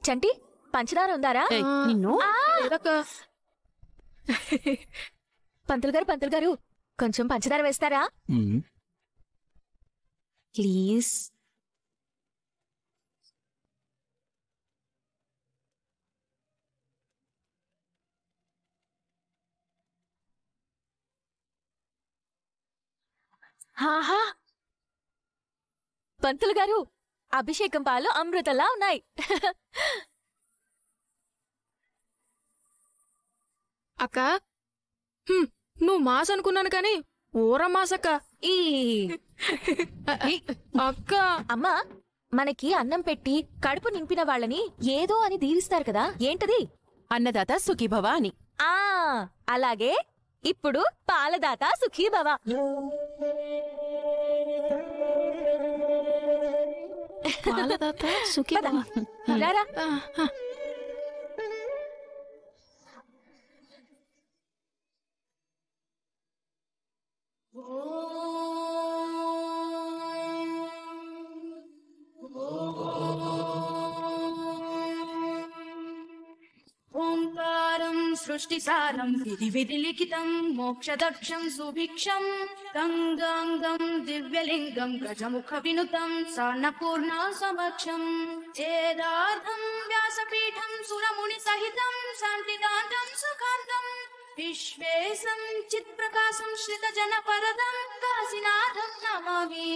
చంటి పంచదార ఉందారా? పంతులు గారు కొంచెం పంచదార వేస్తారా ప్లీజ్? హాహా పంతులు గారు అభిషేకం పాలు అమృతలా ఉన్నాయి. అక్క నువ్వు మాస్ అనుకున్నాను కానీ ఊర మాసక్క. అక్క అమ్మా మనకి అన్నం పెట్టి కడుపు నింపిన వాళ్ళని ఏదో అని దీవిస్తారు కదా, ఏంటది? అన్నదాత సుఖీభవ అని. అలాగే ఇప్పుడు పాలదాత సుఖీభవ. పాలదాత సుఖీభవ. రారా. ఓంకారం సృష్టిసారం విధి లిఖితం మోక్షదక్షం సుభిక్షం గంగాంగం దివ్యలింగం గజముఖ వినుతం సాన్నపూర్ణ సమక్షం చేదార్థం వ్యాసపీఠం సురముని సహితం శాంతిదాంతం సుఖాంతం విశ్వేశం చిత్ప్రకాశం శ్రిత జన పరదం కాశీనాథం నమామి.